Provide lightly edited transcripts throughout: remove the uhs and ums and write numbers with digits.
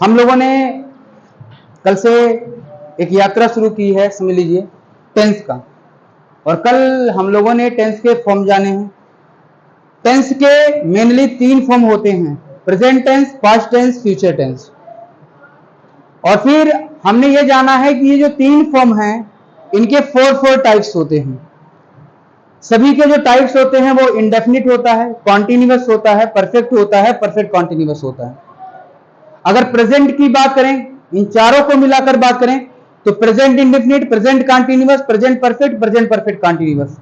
हम लोगों ने कल से एक यात्रा शुरू की है, समझ लीजिए, टेंस का। और कल हम लोगों ने टेंस के फॉर्म जाने हैं। टेंस के मेनली 3 फॉर्म होते हैं, present tense, past tense, future tense. और फिर हमने ये जाना है कि ये जो 3 फॉर्म हैं इनके 4 टाइप्स होते हैं। सभी के जो टाइप्स होते हैं वो इंडेफिनिट होता है, कॉन्टिन्यूअस होता है, परफेक्ट होता है, परफेक्ट कॉन्टिन्यूअस होता है। अगर प्रेजेंट की बात करें, इन चारों को मिलाकर बात करें तो present indefinite, present continuous, present perfect continuous.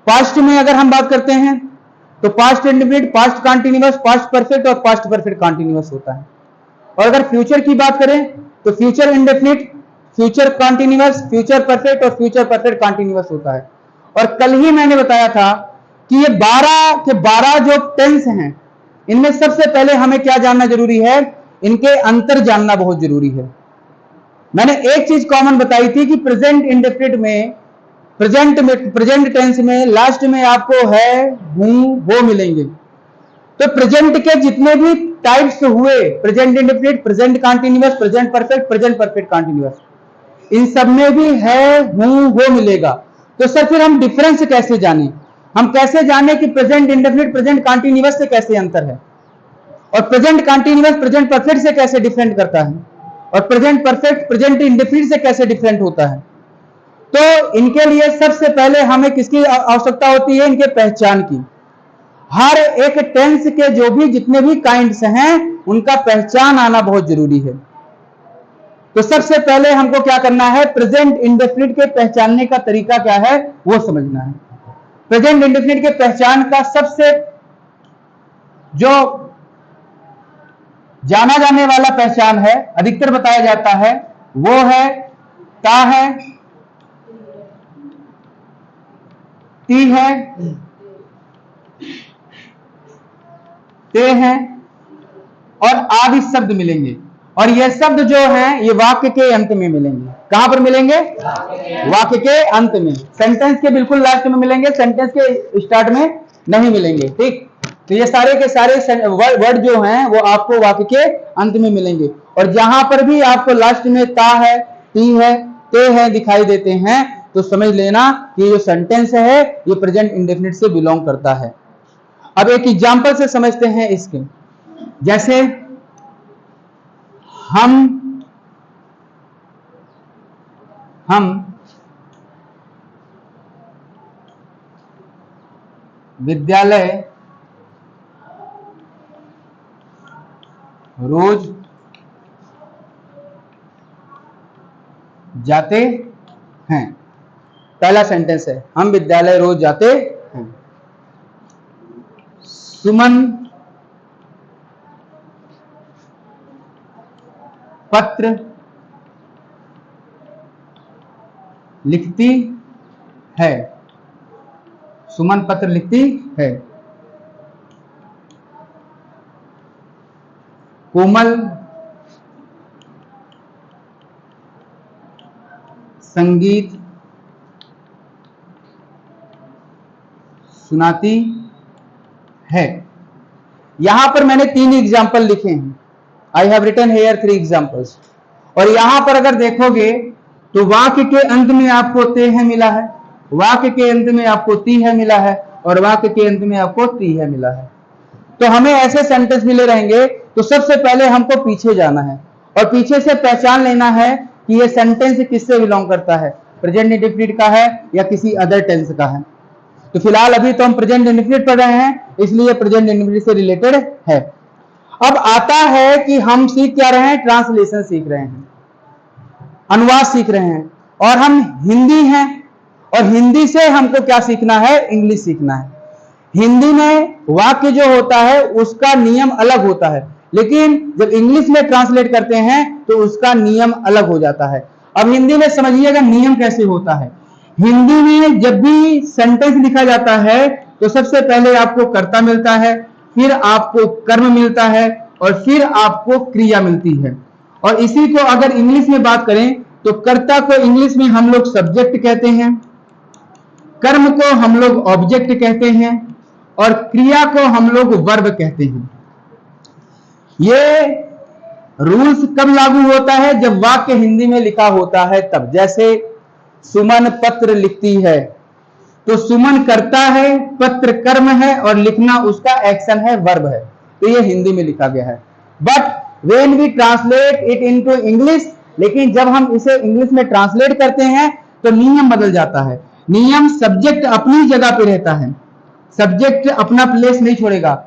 Past में अगर हम बात करते हैं तो past indefinite, past continuous, past perfect और पास्ट परफेक्ट कॉन्टिन्यूअस होता है। और अगर फ्यूचर की बात करें तो future indefinite, future continuous, future perfect और फ्यूचर परफेक्ट कॉन्टिन्यूअस होता है। और कल ही मैंने बताया था कि ये 12 के 12 जो टेंस हैं इनमें सबसे पहले हमें क्या जानना जरूरी है, इनके अंतर जानना बहुत जरूरी है। मैंने एक चीज कॉमन बताई थी कि प्रेजेंट इंडेफिनिट में, प्रेजेंट टेंस में लास्ट में आपको है, हूं, वो मिलेंगे। तो प्रेजेंट के जितने भी टाइप्स हुए, present indefinite, present continuous, present perfect continuous, इन सब में भी है, हूं, वो मिलेगा। तो सर फिर हम डिफरेंस कैसे जाने, हम कैसे जाने कि प्रेजेंट इंडेफिनिट प्रेजेंट कॉन्टिन्यूअस से कैसे अंतर है, और प्रेजेंट कॉन्टिन्यूअस प्रेजेंट परफेक्ट से कैसे डिफरेंट करता है, और प्रेजेंट परफेक्ट प्रेजेंट इंडेफिनिट से कैसे डिफरेंट होता है। तो इनके लिए सबसे पहले हमें किसकी आवश्यकता होती है, इनके पहचान की। हर एक टेंस के जो भी जितने भी काइंड्स हैं उनका पहचान आना बहुत जरूरी है। तो सबसे पहले हमको क्या करना है, प्रेजेंट इंडेफिनिट के पहचानने का तरीका क्या है वो समझना है। प्रेजेंट इंडेफिनिट के पहचान का सबसे जो जाना जाने वाला पहचान है, अधिकतर बताया जाता है, वो है ता है, ती है, ते हैं और आदि शब्द मिलेंगे। और ये शब्द जो हैं ये वाक्य के अंत में मिलेंगे। कहां पर मिलेंगे, वाक्य के अंत में। सेंटेंस के बिल्कुल लास्ट में मिलेंगे, सेंटेंस के स्टार्ट में नहीं मिलेंगे। ठीक, तो ये सारे के सारे वर्ड जो हैं वो आपको वाक्य के अंत में मिलेंगे। और जहां पर भी आपको लास्ट में ता है, ती है, ते है दिखाई देते हैं तो समझ लेना कि ये जो सेंटेंस है ये प्रेजेंट इंडेफिनिट से बिलोंग करता है। अब एक एग्जांपल से समझते हैं इसके। जैसे हम विद्यालय रोज जाते हैं। पहला सेंटेंस है, हम विद्यालय रोज जाते हैं। सुमन पत्र लिखती है। सुमन पत्र लिखती है। कोमल संगीत सुनाती है। यहां पर मैंने 3 एग्जाम्पल लिखे हैं। I have written here 3 examples. और यहां पर अगर देखोगे तो वाक्य के अंत में आपको ते है मिला है, वाक्य के अंत में आपको ती है मिला है, और वाक्य के अंत में आपको ती है मिला है। तो हमें ऐसे सेंटेंस मिले रहेंगे तो सबसे पहले हमको पीछे जाना है और पीछे से पहचान लेना है कि ये सेंटेंस किससे बिलोंग करता है, प्रेजेंट इंडेफिनिट का है या किसी अदर टेंस का है। तो फिलहाल अभी तो हम प्रेजेंट इंडेफिनिट पढ़ रहे हैं, इसलिए प्रेजेंट इंडेफिनिट से रिलेटेड है। अब आता है कि हम सीख क्या रहे हैं, ट्रांसलेशन सीख रहे हैं, अनुवाद सीख रहे हैं। और हम हिंदी हैं और हिंदी से हमको क्या सीखना है, इंग्लिश सीखना है। हिंदी में वाक्य जो होता है उसका नियम अलग होता है, लेकिन जब इंग्लिश में ट्रांसलेट करते हैं तो उसका नियम अलग हो जाता है। अब हिंदी में समझिएगा नियम कैसे होता है। हिंदी में जब भी सेंटेंस लिखा जाता है तो सबसे पहले आपको कर्ता मिलता है, फिर आपको कर्म मिलता है और फिर आपको क्रिया मिलती है। और इसी को अगर इंग्लिश में बात करें तो कर्ता को इंग्लिश में हम लोग सब्जेक्ट कहते हैं, कर्म को हम लोग ऑब्जेक्ट कहते हैं और क्रिया को हम लोग वर्ब कहते हैं। ये रूल्स कब लागू होता है? जब वाक्य हिंदी में लिखा होता है तब। जैसे सुमन पत्र लिखती है, तो सुमन करता है, पत्र कर्म है और लिखना उसका एक्शन है, वर्ब है, तो ये हिंदी में लिखा गया है। But when we translate it into English, लेकिन जब हम इसे इंग्लिश में ट्रांसलेट करते हैं तो नियम बदल जाता है। नियम, सब्जेक्ट अपनी जगह पे रहता है, सब्जेक्ट अपना प्लेस नहीं छोड़ेगा।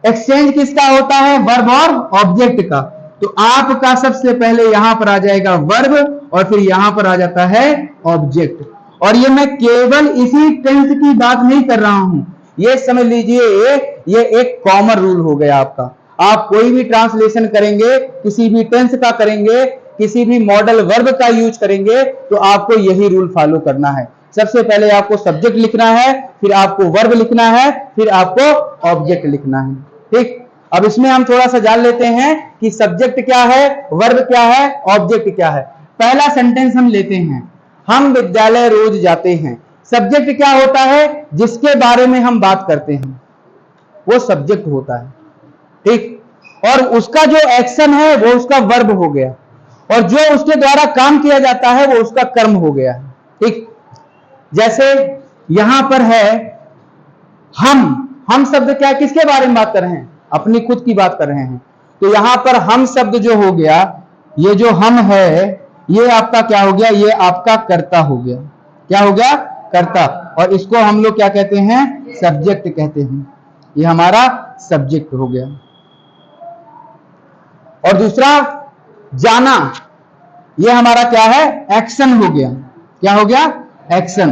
एक्सचेंज किसका होता है? वर्ब और ऑब्जेक्ट का। तो आपका सबसे पहले यहां पर आ जाएगा वर्ब और फिर यहां पर आ जाता है ऑब्जेक्ट। और ये मैं केवल इसी टेंस की बात नहीं कर रहा हूं, ये समझ लीजिए ये एक कॉमन रूल हो गया आपका। आप कोई भी ट्रांसलेशन करेंगे, किसी भी टेंस का करेंगे, किसी भी मॉडल वर्ब का यूज करेंगे, तो आपको यही रूल फॉलो करना है। सबसे पहले आपको सब्जेक्ट लिखना है, फिर आपको वर्ब लिखना है, फिर आपको ऑब्जेक्ट लिखना है। ठीक, अब इसमें हम थोड़ा सा जान लेते हैं कि सब्जेक्ट क्या है, वर्ब क्या है, ऑब्जेक्ट क्या है। पहला सेंटेंस हम लेते हैं, हम विद्यालय रोज जाते हैं। सब्जेक्ट क्या होता है? जिसके बारे में हम बात करते हैं वो सब्जेक्ट होता है। ठीक, और उसका जो एक्शन है वो उसका वर्ब हो गया, और जो उसके द्वारा काम किया जाता है वो उसका कर्म हो गया। ठीक, जैसे यहां पर है हम शब्द क्या है? किसके बारे में बात कर रहे हैं? अपनी खुद की बात कर रहे हैं। तो यहां पर हम शब्द जो हो गया, ये जो हम है, ये आपका क्या हो गया? ये आपका कर्ता हो गया। क्या हो गया? कर्ता। और इसको हम लोग क्या कहते हैं? सब्जेक्ट कहते हैं। ये हमारा सब्जेक्ट हो गया। और दूसरा जाना, ये हमारा क्या है? एक्शन हो गया। क्या हो गया? एक्शन।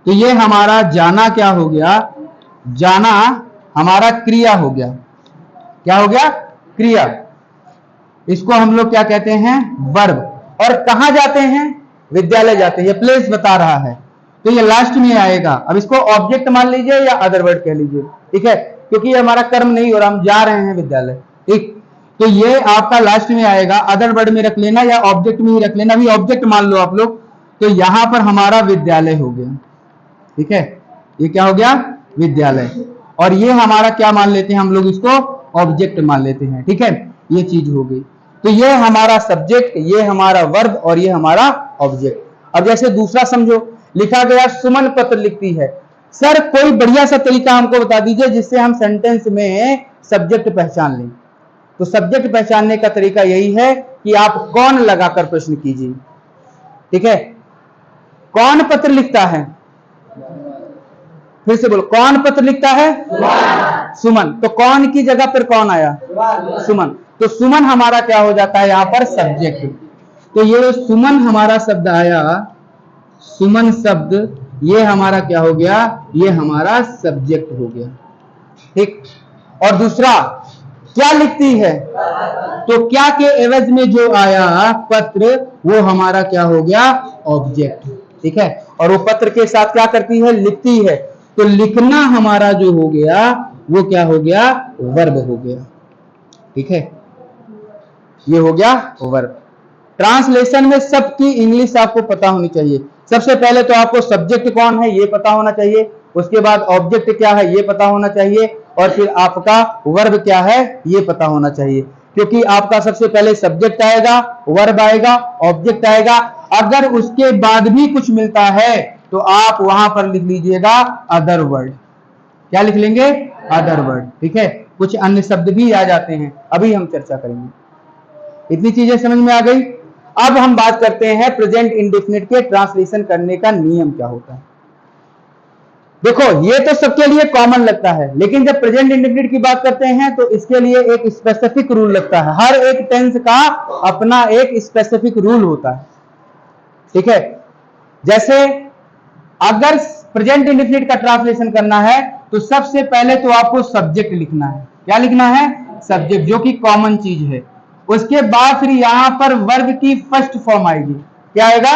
तो ये हमारा जाना क्या हो गया? जाना हमारा क्रिया हो गया। क्या हो गया? क्रिया। इसको हम लोग क्या कहते हैं? वर्ब। और कहां जाते हैं? विद्यालय जाते हैं। ये प्लेस बता रहा है, तो ये लास्ट में आएगा। अब इसको ऑब्जेक्ट मान लीजिए या अदर वर्ड कह लीजिए, ठीक है, क्योंकि ये हमारा कर्म नहीं हो रहा, हम जा रहे हैं विद्यालय। ठीक, तो ये आपका लास्ट में आएगा। अदर वर्ड में रख लेना या ऑब्जेक्ट में ही रख लेना, भी ऑब्जेक्ट मान लो आप लोग। तो यहां पर हमारा विद्यालय हो गया। ठीक है, ये क्या हो गया? विद्यालय। और ये हमारा क्या मान लेते हैं हम लोग? इसको ऑब्जेक्ट मान लेते हैं। ठीक है, ये चीज हो गई। तो ये हमारा सब्जेक्ट, ये हमारा वर्ब और ये हमारा ऑब्जेक्ट। अब जैसे दूसरा समझो, लिखा गया सुमन पत्र लिखती है। सर कोई बढ़िया सा तरीका हमको बता दीजिए जिससे हम सेंटेंस में सब्जेक्ट पहचान लें। तो सब्जेक्ट पहचानने का तरीका यही है कि आप कौन लगाकर प्रश्न कीजिए। ठीक है, कौन पत्र लिखता है? फिर से बोलो, कौन पत्र लिखता है? सुमन। तो कौन की जगह पर कौन आया? सुमन। तो सुमन हमारा क्या हो जाता है यहां पर? सब्जेक्ट। तो ये सुमन हमारा शब्द आया, सुमन शब्द, ये हमारा क्या हो गया? ये हमारा सब्जेक्ट हो गया। ठीक, और दूसरा क्या लिखती है? तो क्या के एवज में जो आया पत्र, वो हमारा क्या हो गया? ऑब्जेक्ट। ठीक है, और वो पत्र के साथ क्या करती है? लिखती है। तो लिखना हमारा जो हो गया वो क्या हो गया? वर्ब हो गया। ठीक है, ये हो गया वर्ब। ट्रांसलेशन में सबकी इंग्लिश आपको पता होनी चाहिए। सबसे पहले तो आपको सब्जेक्ट कौन है ये पता होना चाहिए, उसके बाद ऑब्जेक्ट क्या है ये पता होना चाहिए, और फिर आपका वर्ब क्या है ये पता होना चाहिए। क्योंकि आपका सबसे पहले सब्जेक्ट आएगा, वर्ब आएगा, ऑब्जेक्ट आएगा। अगर उसके बाद भी कुछ मिलता है तो आप वहां पर लिख लीजिएगा अदर वर्ड। क्या लिख लेंगे? Other word. ठीक है, कुछ अन्य शब्द भी आ जाते हैं, अभी हम चर्चा करेंगे। इतनी चीजें समझ में आ गई। अब हम बात करते हैं प्रेजेंट इंडेफिनिट के ट्रांसलेशन करने का नियम क्या होता है। देखो ये तो सबके लिए कॉमन लगता है, लेकिन जब प्रेजेंट इंडेफिनिट की बात करते हैं तो इसके लिए एक स्पेसिफिक रूल लगता है। हर एक टेंस का अपना एक स्पेसिफिक रूल होता है। ठीक है, जैसे अगर प्रेजेंट इंडेफिनिट का ट्रांसलेशन करना है तो सबसे पहले तो आपको सब्जेक्ट लिखना है। क्या लिखना है? सब्जेक्ट, जो कि कॉमन चीज है। उसके बाद फिर यहां पर वर्ब की फर्स्ट फॉर्म आएगी। क्या आएगा?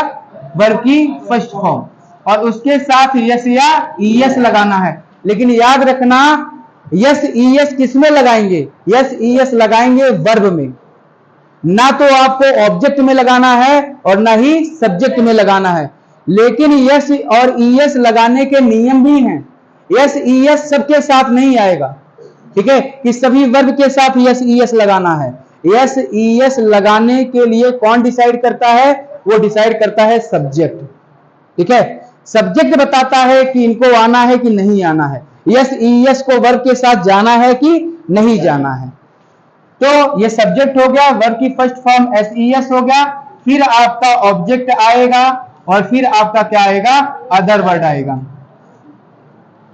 वर्ब की फर्स्ट फॉर्म, और उसके साथ यस या ईएस लगाना है। लेकिन याद रखना, यस ईएस किसमें लगाएंगे? यस ईएस लगाएंगे वर्ब में, ना तो आपको ऑब्जेक्ट में लगाना है और ना ही सब्जेक्ट में लगाना है। लेकिन यस और ईएस लगाने के नियम भी हैं। यस ईएस सबके साथ नहीं आएगा। ठीक है, कि सभी वर्ब के साथ यस ईएस लगाना है। SES लगाने के लिए कौन डिसाइड करता है? वो डिसाइड करता है सब्जेक्ट। ठीक है, सब्जेक्ट बताता है कि इनको आना है कि नहीं आना है, SES को वर्ब के साथ जाना है कि नहीं जाना है। तो ये सब्जेक्ट हो गया, वर्ब की फर्स्ट फॉर्म SES हो गया, फिर आपका ऑब्जेक्ट आएगा और फिर आपका क्या आएगा? अदर वर्ड आएगा।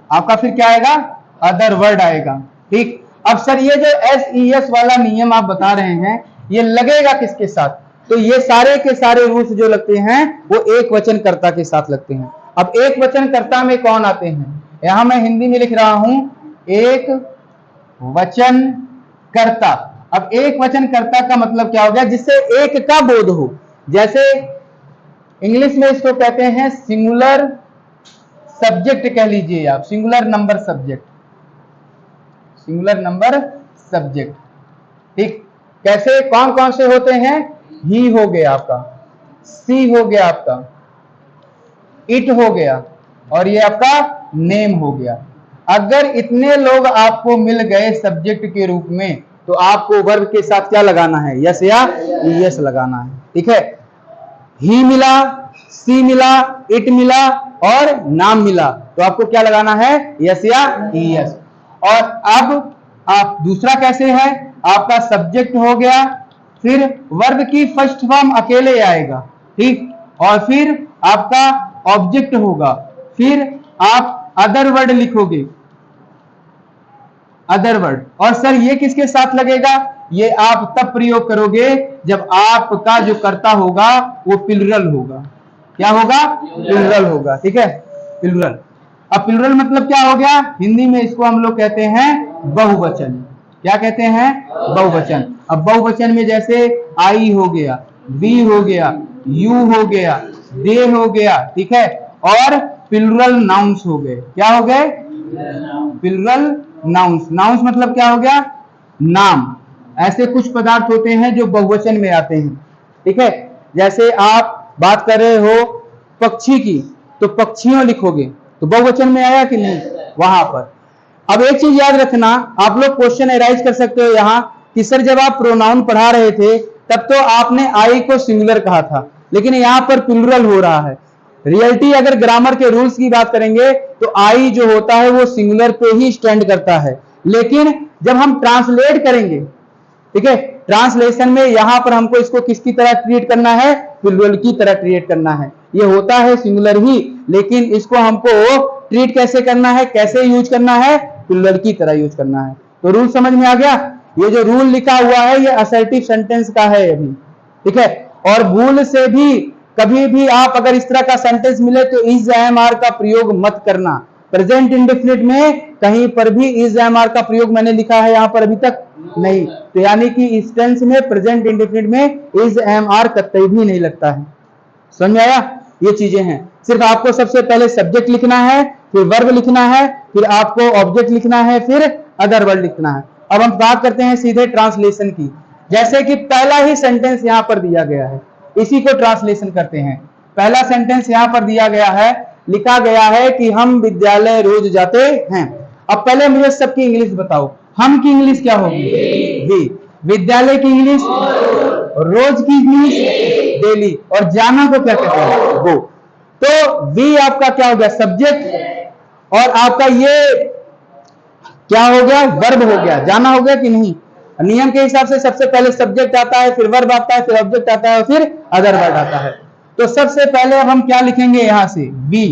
आपका फिर क्या आएगा? अदर वर्ड आएगा। ठीक, अब सर ये जो SES वाला नियम आप बता रहे हैं, ये लगेगा किसके साथ? तो ये सारे के सारे रूल्स जो लगते हैं वो एक वचनकर्ता के साथ लगते हैं। अब एक वचनकर्ता में कौन आते हैं? यहां मैं हिंदी में लिख रहा हूं एक वचनकर्ता। अब एक वचनकर्ता का मतलब क्या हो गया? जिससे एक का बोध हो। जैसे इंग्लिश में इसको कहते हैं सिंगुलर सब्जेक्ट, कह लीजिए आप singular number subject, singular number subject. ठीक, कैसे कौन कौन से होते हैं? ही हो गया आपका, सी हो गया आपका, इट हो गया, और ये आपका नेम हो गया। अगर इतने लोग आपको मिल गए सब्जेक्ट के रूप में, तो आपको वर्ब के साथ क्या लगाना है? यस या यस लगाना है। ठीक है, ही मिला, सी मिला, इट मिला और नाम मिला, तो आपको क्या लगाना है? यस या यस। और अब आप दूसरा कैसे है? आपका सब्जेक्ट हो गया, फिर वर्ब की फर्स्ट फॉर्म अकेले आएगा, ठीक, और फिर आपका ऑब्जेक्ट होगा, फिर आप अदर वर्ड लिखोगे, अदर वर्ड। और सर ये किसके साथ लगेगा? ये आप तब प्रयोग करोगे जब आपका जो कर्ता होगा वो प्लुरल होगा। क्या होगा? प्लुरल होगा। ठीक है, प्लुरल। अब प्लुरल मतलब क्या हो गया? हिंदी में इसको हम लोग कहते हैं बहुवचन। क्या कहते हैं? बहुवचन। अब बहुवचन में जैसे आई हो गया, बी हो गया, यू हो गया, दे हो गया, ठीक है, और प्लुरल नाउन्स हो गए। क्या हो गए? Plural nouns. नाउन्स मतलब क्या हो गया? नाम। ऐसे कुछ पदार्थ होते हैं जो बहुवचन में आते हैं। ठीक है, जैसे आप बात कर रहे हो पक्षी की, तो पक्षियों लिखोगे तो बहुवचन में आया कि नहीं? वहां पर। अब एक चीज याद रखना, आप लोग क्वेश्चन एराइज कर सकते हो यहाँ कि सर जब आप प्रोनाउन पढ़ा रहे थे तब तो आपने आई को सिंगुलर कहा था, लेकिन यहाँ पर प्लुरल हो रहा है। रियलिटी अगर ग्रामर के रूल्स की बात करेंगे तो आई जो होता है वो सिंगुलर पे ही स्टैंड करता है, लेकिन जब हम ट्रांसलेट करेंगे, ठीक है, ट्रांसलेशन में यहां पर हमको इसको किसकी तरह ट्रीट करना है? प्लुरल की तरह ट्रीट करना है। ये होता है सिंगुलर ही, लेकिन इसको हमको ट्रीट कैसे करना है, कैसे यूज करना है? प्लुरल की तरह यूज करना है। तो रूल समझ में आ गया? ये जो रूल लिखा हुआ है ये असर्टिव सेंटेंस का है अभी, ठीक है। और भूल से भी कभी भी आप अगर इस तरह का सेंटेंस मिले तो इज एम आर का प्रयोग मत करना। प्रेजेंट इंडेफिनिट में कहीं पर भी इज एम आर का प्रयोग मैंने लिखा है यहाँ पर अभी तक नहीं, तो यानी कि इस टेंस में प्रेजेंट इंडेफिनिट में इज एम आर कतई भी नहीं लगता है। समझ में आया? ये चीजें हैं। सिर्फ आपको सबसे पहले सब्जेक्ट लिखना है, फिर वर्ब लिखना है, फिर आपको ऑब्जेक्ट लिखना है, फिर अदर वर्ड लिखना है। अब हम बात करते हैं सीधे ट्रांसलेशन की। जैसे कि पहला ही सेंटेंस यहां पर दिया गया है, इसी को ट्रांसलेशन करते हैं। पहला सेंटेंस यहां पर दिया गया है, लिखा गया है कि हम विद्यालय रोज जाते हैं। अब पहले मुझे सबकी इंग्लिश बताओ, हम की इंग्लिश क्या होगी? वी। विद्यालय की इंग्लिश? रोज की इंग्लिश? डेली। और जाना को क्या कहते हैं? गो। तो वी आपका क्या हो गया? सब्जेक्ट, और आपका ये क्या हो गया? वर्ब हो गया। जाना हो गया कि नहीं? नियम के हिसाब से सबसे पहले सब्जेक्ट आता है, फिर वर्ब आता है, फिर ऑब्जेक्ट आता है, फिर अदर वर्ड आता है। तो सबसे पहले अब हम क्या लिखेंगे यहां से? वी।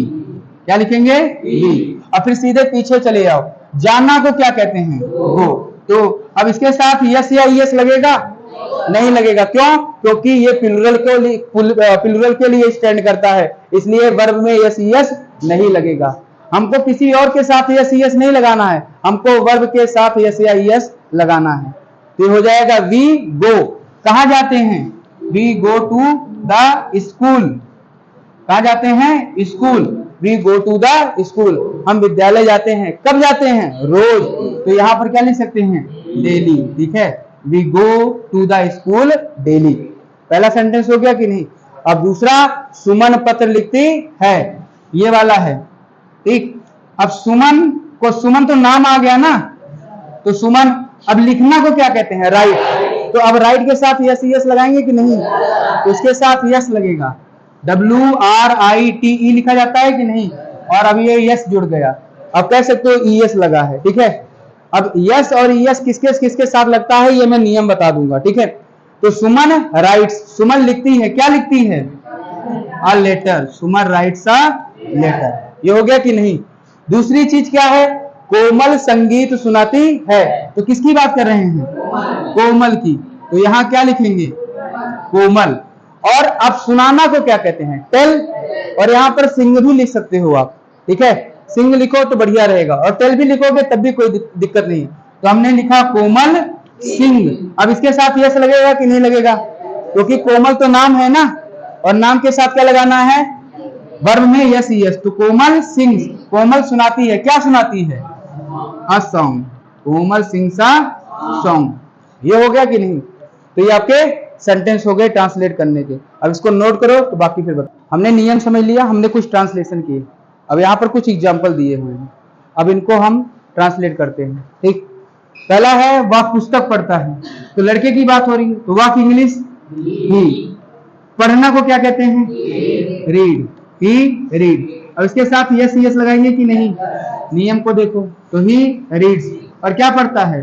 क्या लिखेंगे? वी। और फिर सीधे पीछे चले जाओ, जाना को क्या कहते हैं? गो। तो अब इसके साथ यस या यस लगेगा? नहीं लगेगा। क्यों? क्योंकि ये प्लुरल के लिए स्टैंड करता है, इसलिए वर्ब में यस यस नहीं लगेगा। हमको किसी और के साथ यस यस नहीं लगाना है, हमको वर्ब के साथ यस या यस लगाना है। तो हो जाएगा वी गो। कहां जाते हैं? We go to the school. कहां जाते हैं? School. We go to the school. हम विद्यालय जाते हैं। कब जाते हैं? रोज। तो यहां पर क्या लिख सकते हैं? डेली। ठीक है, we go to the school daily. पहला सेंटेंस हो गया कि नहीं? अब दूसरा, सुमन पत्र लिखती है, ये वाला है, ठीक। अब सुमन को, सुमन तो नाम आ गया ना, तो सुमन, अब लिखना को क्या कहते हैं? राइट। तो अब राइट के साथ यस यस लगाएंगे कि नहीं? तो इसके साथ यस लगेगा, WRITE लिखा जाता है कि नहीं? और अब ये यस जुड़ गया, अब कह सकते हो ES लगा है, ठीक है। अब यस और ES किसके किसके साथ लगता है ये मैं नियम बता दूंगा, ठीक है। तो सुमन राइट्स, सुमन लिखती है, क्या लिखती है? A letter, Suman writes a letter, ये हो गया कि नहीं? दूसरी चीज क्या है? कोमल संगीत सुनाती है, तो किसकी बात कर रहे हैं? कोमल की, तो यहां क्या लिखेंगे? कोमल। और अब सुनाना को क्या कहते हैं? टेल, और यहां पर सिंग भी लिख सकते हो आप, ठीक है। सिंग लिखो तो बढ़िया रहेगा, और टेल भी लिखोगे तब भी कोई दिक्कत नहीं है। तो हमने लिखा कोमल सिंग। अब इसके साथ यस लगेगा कि नहीं लगेगा? क्योंकि कोमल तो नाम है ना, और नाम के साथ क्या लगाना है? वर्ब में यस यस। तो कोमल सिंग्स, कोमल सुनाती है, क्या सुनाती है? A song, Komal sings a song. ये हो गया कि नहीं? तो ये आपके सेंटेंस हो गए ट्रांसलेट करने के। अब इसको नोट करो, तो बाकी फिर बताओ। हमने नियम समझ लिया, हमने कुछ ट्रांसलेशन किए, अब यहाँ पर कुछ एग्जाम्पल दिए हुए हैं, अब इनको हम ट्रांसलेट करते हैं, ठीक। पहला है वह पुस्तक पढ़ता है, तो लड़के की बात हो रही है, तो वह की इंग्लिश ही। पढ़ना को क्या कहते हैं? रीड, ही रीड। अब इसके साथ यस यस लगाएंगे कि नहीं? नियम को देखो, तो ही रीड्स, और क्या पढ़ता है?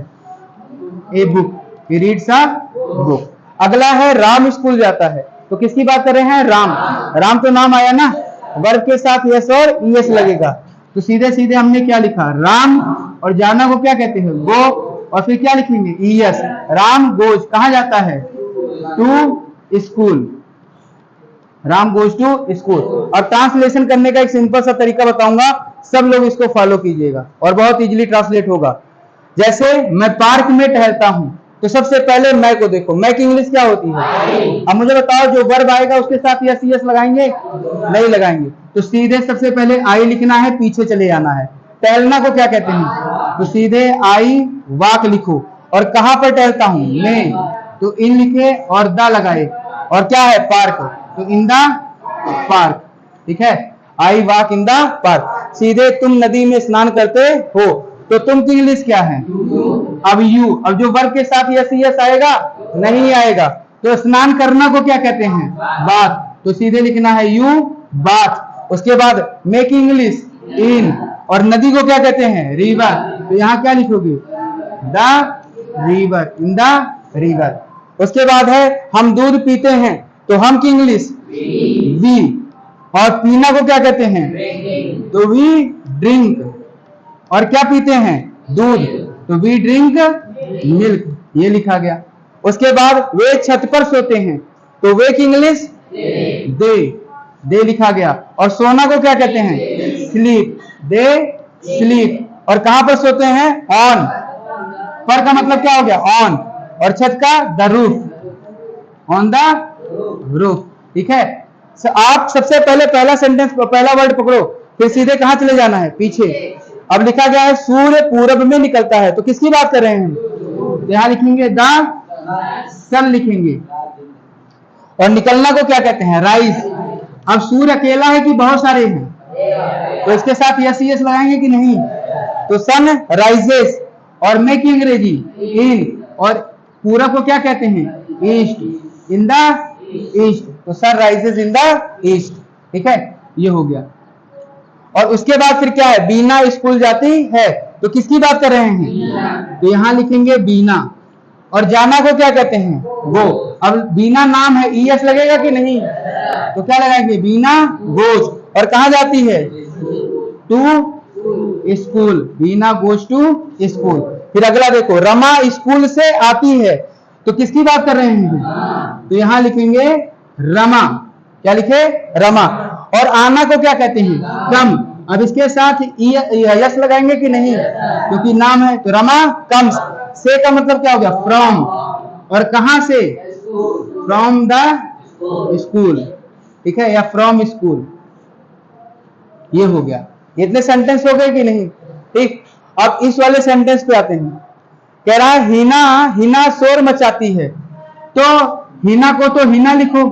A book, he reads a book. अगला है राम स्कूल जाता है, तो किसकी बात कर रहे हैं? राम। राम तो नाम आया ना, वर्ब के साथ यस और ईएस लगेगा, तो सीधे सीधे हमने क्या लिखा? राम। और जाना को क्या कहते हैं? गो, और फिर क्या लिखेंगे? ईएस। राम गोज, कहां जाता है? To school, Ram goes to school. और ट्रांसलेशन करने का एक सिंपल सा तरीका बताऊंगा, सब लोग इसको फॉलो कीजिएगा और बहुत इजीली ट्रांसलेट होगा। जैसे मैं पार्क में टहलता हूं, तो सबसे पहले मैं को देखो, मैं की इंग्लिश क्या होती है? अब मुझे बताओ, जो वर्ब आएगा उसके साथ यस यस लगाएंगे? नहीं लगाएंगे, तो सीधे सबसे पहले आई लिखना है, पीछे चले जाना है। टहलना को क्या कहते हैं? तो सीधे आई वाक लिखो, और कहां पर टहलता हूं? मैं, तो इन लिखे और द लगाए, और क्या है? पार्क, तो इन द पार्क, ठीक है। I walk in the park. सीधे तुम नदी में स्नान करते हो, तो तुम की इंग्लिश क्या है? अब यू, अब जो वर्ब के साथ यस यस आएगा? नहीं आएगा, तो स्नान करना को क्या कहते हैं? बाथ, तो सीधे लिखना है यू बाथ। उसके बाद मेक इंग्लिश इन, और नदी को क्या कहते हैं? रिवर, तो यहाँ क्या लिखोगे? The river, in the river. उसके बाद है हम दूध पीते हैं, तो हम की इंग्लिश वी, और पीना को क्या कहते हैं? तो वी ड्रिंक। और क्या पीते हैं? दूध, तो वी ड्रिंक मिल्क, ये लिखा गया। उसके बाद वे छत पर सोते हैं, तो वे की इंग्लिश दे, दे लिखा गया। और सोना को क्या कहते हैं? Sleep, they sleep. और कहां पर सोते हैं? ऑन, पर का मतलब क्या हो गया? ऑन, और छत का? The roof, on the roof, ठीक है। आप सबसे पहले पहला सेंटेंस, पहला वर्ड पकड़ो, फिर सीधे कहां चले जाना है? पीछे। अब लिखा गया है सूर्य पूरब में निकलता है, तो किसकी बात कर रहे हैं? यहां लिखेंगे द सन लिखेंगे। और निकलना को क्या कहते हैं? राइज। अब सूर्य अकेला है कि बहुत सारे हैं? तो इसके साथ यस यस लगाएंगे कि नहीं? तो सन राइजेस, और में की अंग्रेजी इन, और पूरब को क्या कहते हैं? ईस्ट, इन द ईस्ट, तो sun rises in the east, ठीक है। ये हो गया। और उसके बाद फिर क्या है? बीना स्कूल जाती है, तो किसकी बात कर रहे हैं? तो यहां लिखेंगे बीना। और जाना को क्या कहते हैं? गो। अब बीना नाम है, ईएस लगेगा कि नहीं? तो क्या लगाएंगे? बीना गोज, और कहां जाती है? To school, Bina goes to school. फिर अगला देखो, रमा स्कूल से आती है, तो किसकी बात कर रहे हैं? तो यहां लिखेंगे रमा, क्या लिखे? रमा। और आना को क्या कहते हैं? कम। अब इसके साथ यस लगाएंगे कि नहीं? क्योंकि नाम है, तो रमा कम्स। से का मतलब क्या हो गया? फ्रॉम, और कहां से? फ्रॉम द स्कूल, ठीक है, या फ्रॉम स्कूल। ये हो गया। इतने सेंटेंस हो गए कि नहीं? ठीक। अब इस वाले सेंटेंस पे आते हैं। कह रहा है हिना, हिना शोर मचाती है, तो हिना को तो हिना लिखो,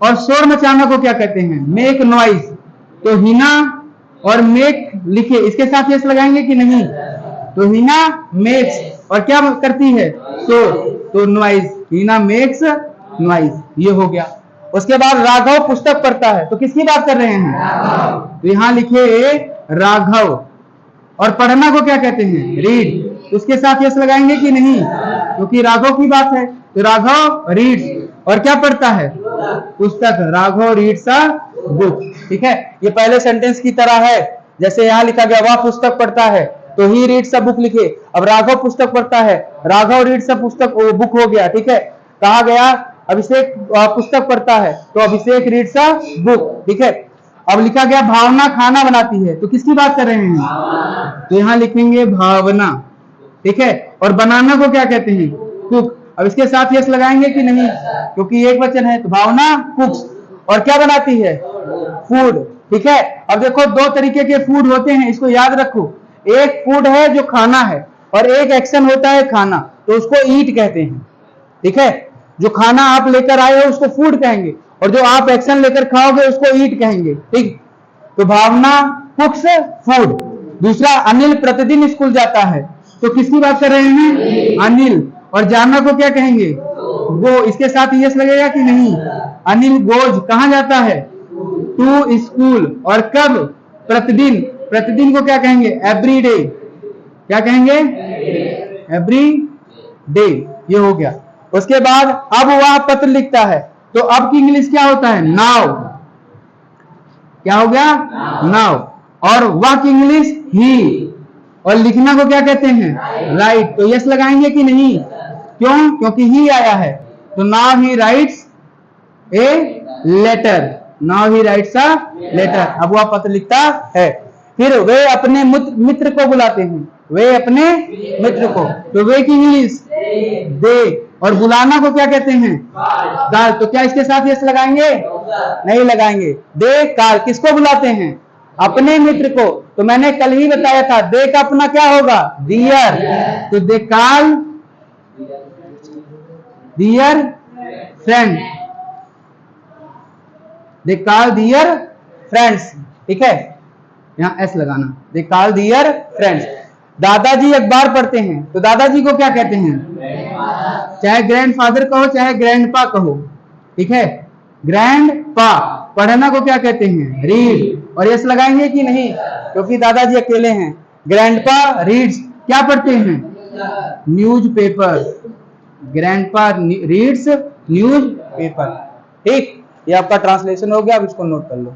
और शोर मचाना को क्या कहते हैं? Make noise. तो हिना और मेक लिखे, इसके साथ यस लगाएंगे कि नहीं? तो हीना मेक्स, और क्या करती है, तो नॉइज, हीना मेक्स नॉइज, ये हो गया। उसके बाद राघव पुस्तक पढ़ता है, तो किसकी बात कर रहे हैं, तो यहां लिखे राघव, और पढ़ना को क्या कहते हैं, रीड। उसके साथ यस लगाएंगे कि नहीं, क्योंकि राघव की बात है, तो राघव रीड्स, और क्या पढ़ता है, पुस्तक, राघव रीड्स अ बुक। ठीक है, ये पहले सेंटेंस की तरह है, जैसे यहां लिखा गया वह पुस्तक पढ़ता है, तो ही रीड्स अ बुक लिखे। अब राघव पुस्तक पढ़ता है, राघव रीड्स अ पुस्तक, बुक हो गया। ठीक है, कहा गया अभिषेक पुस्तक पढ़ता है, तो अभिषेक रीड्स अ बुक। ठीक है, अब लिखा गया भावना खाना बनाती है, तो किसकी बात कर रहे हैं, तो यहां लिखेंगे भावना। ठीक है, और बनाना को क्या कहते हैं, कुक। अब इसके साथ यस लगाएंगे कि नहीं, क्योंकि एक वचन है, तो भावना कुक्स, और क्या बनाती है, फूड। ठीक है, अब देखो दो तरीके के फूड होते हैं, इसको याद रखो। एक फूड है जो खाना है, और एक एक्शन होता है खाना, तो उसको ईट कहते हैं। ठीक है, जो खाना आप लेकर आए हो उसको फूड कहेंगे, और जो आप एक्शन लेकर खाओगे उसको ईट कहेंगे। ठीक, तो भावना कुक्स फूड। दूसरा, अनिल प्रतिदिन स्कूल जाता है, तो किसकी बात कर रहे हैं, अनिल, और जाना को क्या कहेंगे, गो। इसके साथ यस लगेगा कि नहीं, अनिल गोज, कहां जाता है, टू स्कूल, और कब, प्रतिदिन। प्रतिदिन को क्या कहेंगे, एवरी डे। क्या कहेंगे, एवरी डे, ये हो गया। उसके बाद अब वह पत्र लिखता है, तो अब की इंग्लिश क्या होता है, नाउ। क्या हो गया, नाउ। और वह की इंग्लिश ही, और लिखना को क्या कहते हैं, राइट। तो यस लगाएंगे कि नहीं, क्यों, क्योंकि ही आया है, तो now he writes a letter, now he writes a letter. अब वह पत्र लिखता है। फिर वे अपने मित्र को बुलाते हैं, वे अपने मित्र को, तो वे की इंग्लिश दे, और बुलाना को क्या कहते हैं, कॉल। तो क्या इसके साथ यस लगाएंगे, नहीं लगाएंगे। दे कॉल, किसको बुलाते हैं, अपने मित्र को। तो मैंने कल ही बताया था, दे का अपना क्या होगा, डियर, तो they call dear friend, they call dear friends. ठीक है, यहां एस लगाना, दे कॉल डियर फ्रेंड्स। दादाजी अखबार पढ़ते हैं, तो दादाजी को क्या कहते हैं, चाहे ग्रैंडफादर कहो चाहे ग्रैंडपा कहो। ठीक है, ग्रैंडपा। पढ़ना को क्या कहते हैं, रीड, और यस लगाएंगे कि नहीं, क्योंकि दादाजी अकेले हैं। ग्रैंडपा रीड्स, क्या पढ़ते हैं, न्यूज़पेपर, ग्रैंडपा रीड्स न्यूज़पेपर। ठीक, ये आपका ट्रांसलेशन हो गया, अब इसको नोट कर लो।